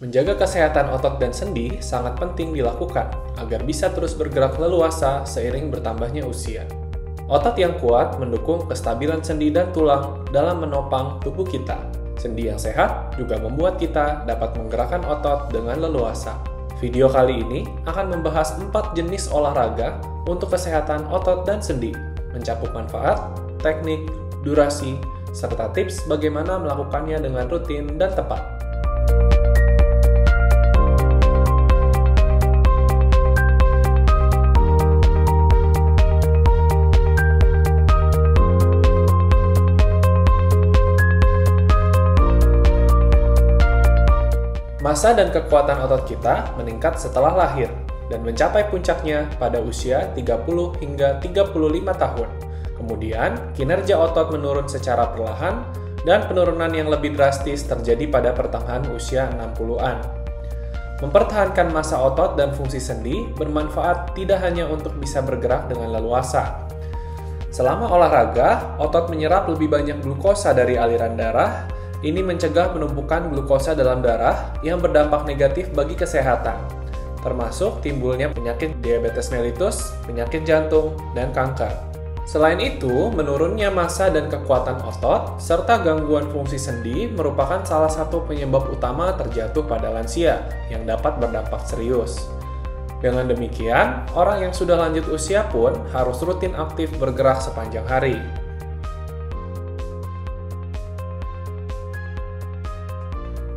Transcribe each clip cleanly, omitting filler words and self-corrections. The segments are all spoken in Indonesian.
Menjaga kesehatan otot dan sendi sangat penting dilakukan agar bisa terus bergerak leluasa seiring bertambahnya usia. Otot yang kuat mendukung kestabilan sendi dan tulang dalam menopang tubuh kita. Sendi yang sehat juga membuat kita dapat menggerakkan otot dengan leluasa. Video kali ini akan membahas 4 jenis olahraga untuk kesehatan otot dan sendi, mencakup manfaat, teknik, durasi, serta tips bagaimana melakukannya dengan rutin dan tepat. Massa dan kekuatan otot kita meningkat setelah lahir dan mencapai puncaknya pada usia 30 hingga 35 tahun. Kemudian, kinerja otot menurun secara perlahan dan penurunan yang lebih drastis terjadi pada pertengahan usia 60-an. Mempertahankan massa otot dan fungsi sendi bermanfaat tidak hanya untuk bisa bergerak dengan leluasa. Selama olahraga, otot menyerap lebih banyak glukosa dari aliran darah. Ini mencegah penumpukan glukosa dalam darah yang berdampak negatif bagi kesehatan, termasuk timbulnya penyakit diabetes mellitus, penyakit jantung, dan kanker. Selain itu, menurunnya massa dan kekuatan otot, serta gangguan fungsi sendi merupakan salah satu penyebab utama terjatuh pada lansia yang dapat berdampak serius. Dengan demikian, orang yang sudah lanjut usia pun harus rutin aktif bergerak sepanjang hari.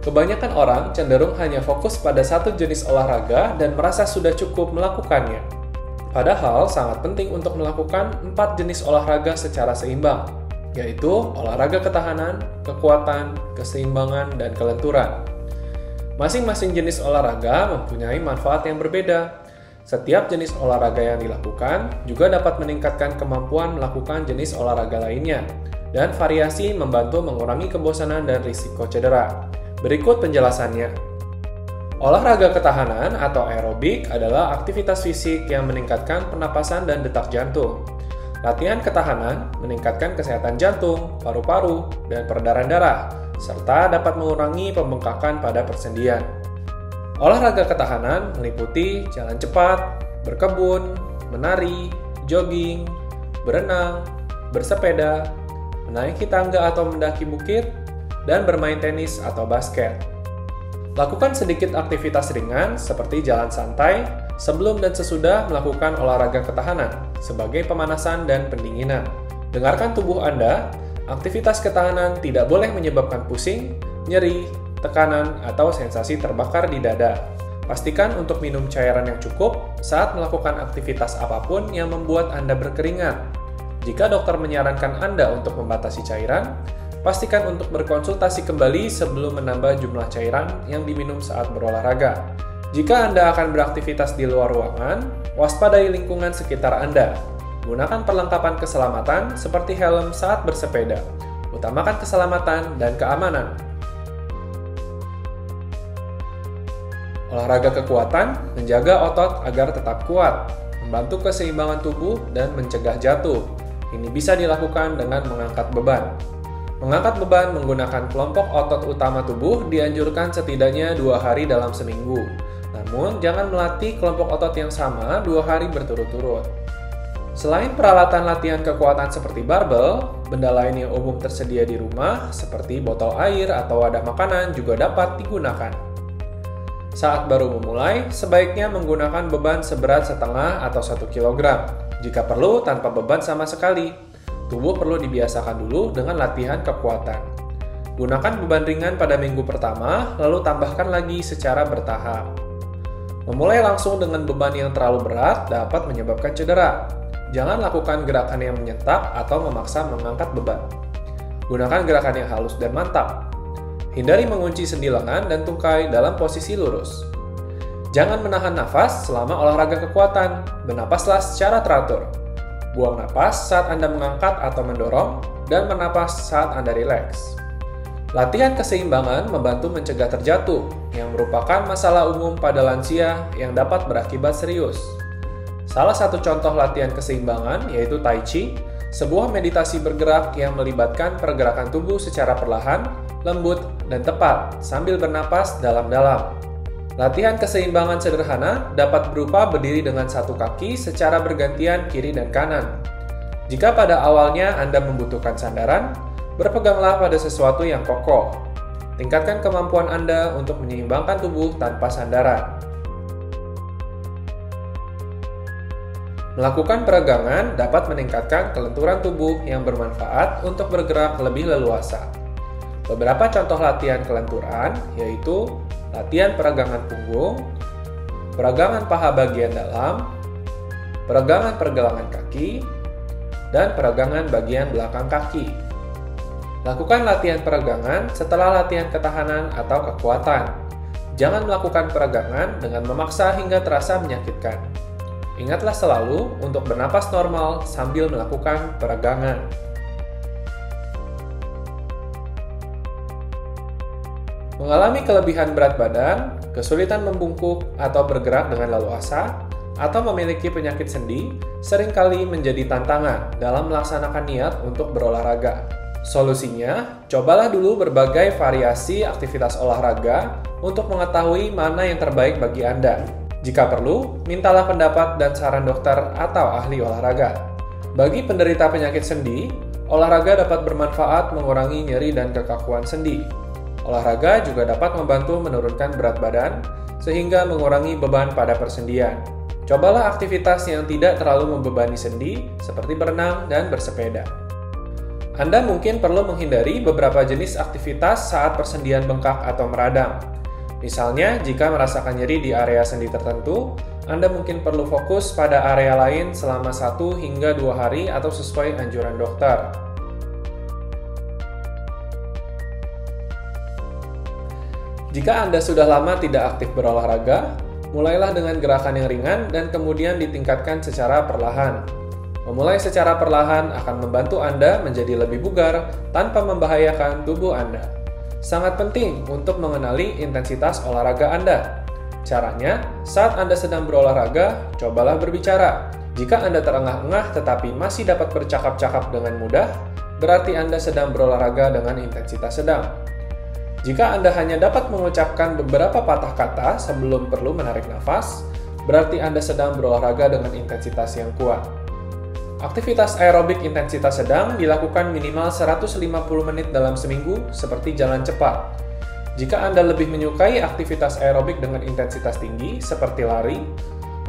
Kebanyakan orang cenderung hanya fokus pada satu jenis olahraga dan merasa sudah cukup melakukannya. Padahal sangat penting untuk melakukan 4 jenis olahraga secara seimbang, yaitu olahraga ketahanan, kekuatan, keseimbangan, dan kelenturan. Masing-masing jenis olahraga mempunyai manfaat yang berbeda. Setiap jenis olahraga yang dilakukan juga dapat meningkatkan kemampuan melakukan jenis olahraga lainnya, dan variasi membantu mengurangi kebosanan dan risiko cedera. Berikut penjelasannya. Olahraga ketahanan atau aerobik adalah aktivitas fisik yang meningkatkan pernapasan dan detak jantung. Latihan ketahanan meningkatkan kesehatan jantung, paru-paru, dan peredaran darah, serta dapat mengurangi pembengkakan pada persendian. Olahraga ketahanan meliputi jalan cepat, berkebun, menari, jogging, berenang, bersepeda, menaiki tangga atau mendaki bukit, dan bermain tenis atau basket. Lakukan sedikit aktivitas ringan seperti jalan santai sebelum dan sesudah melakukan olahraga ketahanan sebagai pemanasan dan pendinginan. Dengarkan tubuh Anda, aktivitas ketahanan tidak boleh menyebabkan pusing, nyeri, tekanan, atau sensasi terbakar di dada. Pastikan untuk minum cairan yang cukup saat melakukan aktivitas apapun yang membuat Anda berkeringat. Jika dokter menyarankan Anda untuk membatasi cairan, pastikan untuk berkonsultasi kembali sebelum menambah jumlah cairan yang diminum saat berolahraga. Jika Anda akan beraktivitas di luar ruangan, waspadai lingkungan sekitar Anda. Gunakan perlengkapan keselamatan seperti helm saat bersepeda. Utamakan keselamatan dan keamanan. Olahraga kekuatan menjaga otot agar tetap kuat, membantu keseimbangan tubuh, dan mencegah jatuh. Ini bisa dilakukan dengan mengangkat beban. Mengangkat beban menggunakan kelompok otot utama tubuh dianjurkan setidaknya 2 hari dalam seminggu. Namun, jangan melatih kelompok otot yang sama 2 hari berturut-turut. Selain peralatan latihan kekuatan seperti barbel, benda lain yang umum tersedia di rumah seperti botol air atau wadah makanan juga dapat digunakan. Saat baru memulai, sebaiknya menggunakan beban seberat setengah atau 1 kg. Jika perlu, tanpa beban sama sekali. Tubuh perlu dibiasakan dulu dengan latihan kekuatan. Gunakan beban ringan pada minggu pertama, lalu tambahkan lagi secara bertahap. Memulai langsung dengan beban yang terlalu berat dapat menyebabkan cedera. Jangan lakukan gerakan yang menyetak atau memaksa mengangkat beban. Gunakan gerakan yang halus dan mantap. Hindari mengunci sendi lengan dan tungkai dalam posisi lurus. Jangan menahan nafas selama olahraga kekuatan. Bernapaslah secara teratur. Buang napas saat Anda mengangkat atau mendorong, dan bernapas saat Anda rileks. Latihan keseimbangan membantu mencegah terjatuh, yang merupakan masalah umum pada lansia yang dapat berakibat serius. Salah satu contoh latihan keseimbangan yaitu Tai Chi, sebuah meditasi bergerak yang melibatkan pergerakan tubuh secara perlahan lembut, dan tepat sambil bernapas dalam-dalam. Latihan keseimbangan sederhana dapat berupa berdiri dengan satu kaki secara bergantian kiri dan kanan. Jika pada awalnya Anda membutuhkan sandaran, berpeganglah pada sesuatu yang kokoh. Tingkatkan kemampuan Anda untuk menyeimbangkan tubuh tanpa sandaran. Melakukan peregangan dapat meningkatkan kelenturan tubuh yang bermanfaat untuk bergerak lebih leluasa. Beberapa contoh latihan kelenturan yaitu latihan peregangan punggung, peregangan paha bagian dalam, peregangan pergelangan kaki, dan peregangan bagian belakang kaki. Lakukan latihan peregangan setelah latihan ketahanan atau kekuatan. Jangan melakukan peregangan dengan memaksa hingga terasa menyakitkan. Ingatlah selalu untuk bernapas normal sambil melakukan peregangan. Mengalami kelebihan berat badan, kesulitan membungkuk atau bergerak dengan leluasa, atau memiliki penyakit sendi, seringkali menjadi tantangan dalam melaksanakan niat untuk berolahraga. Solusinya, cobalah dulu berbagai variasi aktivitas olahraga untuk mengetahui mana yang terbaik bagi Anda. Jika perlu, mintalah pendapat dan saran dokter atau ahli olahraga. Bagi penderita penyakit sendi, olahraga dapat bermanfaat mengurangi nyeri dan kekakuan sendi. Olahraga juga dapat membantu menurunkan berat badan, sehingga mengurangi beban pada persendian. Cobalah aktivitas yang tidak terlalu membebani sendi, seperti berenang dan bersepeda. Anda mungkin perlu menghindari beberapa jenis aktivitas saat persendian bengkak atau meradang. Misalnya, jika merasakan nyeri di area sendi tertentu, Anda mungkin perlu fokus pada area lain selama 1 hingga 2 hari atau sesuai anjuran dokter. Jika Anda sudah lama tidak aktif berolahraga, mulailah dengan gerakan yang ringan dan kemudian ditingkatkan secara perlahan. Memulai secara perlahan akan membantu Anda menjadi lebih bugar tanpa membahayakan tubuh Anda. Sangat penting untuk mengenali intensitas olahraga Anda. Caranya, saat Anda sedang berolahraga, cobalah berbicara. Jika Anda terengah-engah tetapi masih dapat bercakap-cakap dengan mudah, berarti Anda sedang berolahraga dengan intensitas sedang. Jika Anda hanya dapat mengucapkan beberapa patah kata sebelum perlu menarik nafas, berarti Anda sedang berolahraga dengan intensitas yang kuat. Aktivitas aerobik intensitas sedang dilakukan minimal 150 menit dalam seminggu seperti jalan cepat. Jika Anda lebih menyukai aktivitas aerobik dengan intensitas tinggi seperti lari,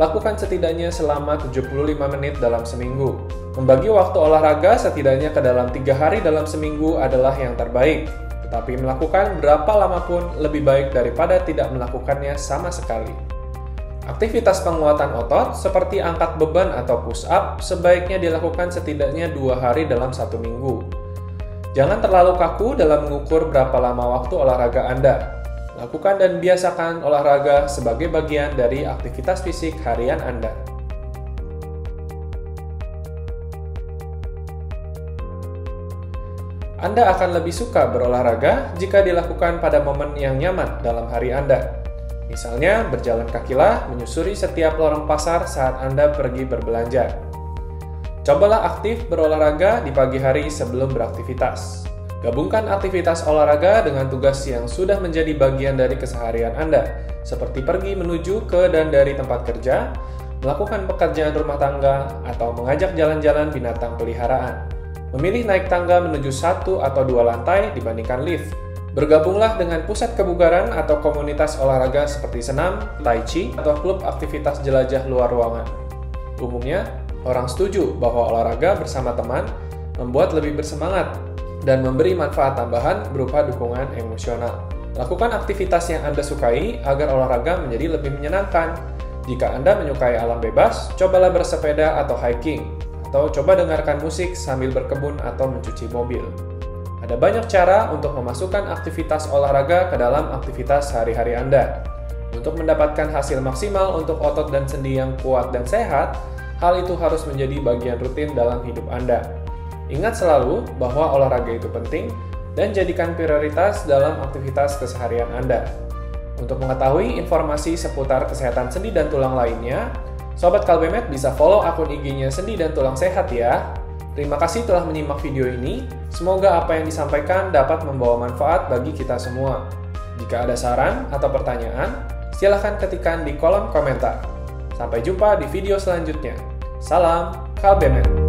lakukan setidaknya selama 75 menit dalam seminggu. Membagi waktu olahraga setidaknya ke dalam 3 hari dalam seminggu adalah yang terbaik, tetapi melakukan berapa lama pun lebih baik daripada tidak melakukannya sama sekali. Aktivitas penguatan otot seperti angkat beban atau push up sebaiknya dilakukan setidaknya 2 hari dalam 1 minggu. Jangan terlalu kaku dalam mengukur berapa lama waktu olahraga Anda. Lakukan dan biasakan olahraga sebagai bagian dari aktivitas fisik harian Anda. Anda akan lebih suka berolahraga jika dilakukan pada momen yang nyaman dalam hari Anda. Misalnya, berjalan kakilah menyusuri setiap lorong pasar saat Anda pergi berbelanja. Cobalah aktif berolahraga di pagi hari sebelum beraktivitas. Gabungkan aktivitas olahraga dengan tugas yang sudah menjadi bagian dari keseharian Anda, seperti pergi menuju ke dan dari tempat kerja, melakukan pekerjaan rumah tangga, atau mengajak jalan-jalan binatang peliharaan. Memilih naik tangga menuju 1 atau 2 lantai dibandingkan lift. Bergabunglah dengan pusat kebugaran atau komunitas olahraga seperti senam, tai chi, atau klub aktivitas jelajah luar ruangan. Umumnya, orang setuju bahwa olahraga bersama teman membuat lebih bersemangat dan memberi manfaat tambahan berupa dukungan emosional. Lakukan aktivitas yang Anda sukai agar olahraga menjadi lebih menyenangkan. Jika Anda menyukai alam bebas, cobalah bersepeda atau hiking, atau coba dengarkan musik sambil berkebun atau mencuci mobil. Ada banyak cara untuk memasukkan aktivitas olahraga ke dalam aktivitas sehari-hari Anda. Untuk mendapatkan hasil maksimal untuk otot dan sendi yang kuat dan sehat, hal itu harus menjadi bagian rutin dalam hidup Anda. Ingat selalu bahwa olahraga itu penting dan jadikan prioritas dalam aktivitas keseharian Anda. Untuk mengetahui informasi seputar kesehatan sendi dan tulang lainnya, Sobat Kalbemet bisa follow akun IG-nya Sendi dan Tulang Sehat ya. Terima kasih telah menyimak video ini. Semoga apa yang disampaikan dapat membawa manfaat bagi kita semua. Jika ada saran atau pertanyaan, silahkan ketikkan di kolom komentar. Sampai jumpa di video selanjutnya. Salam, Kalbemen!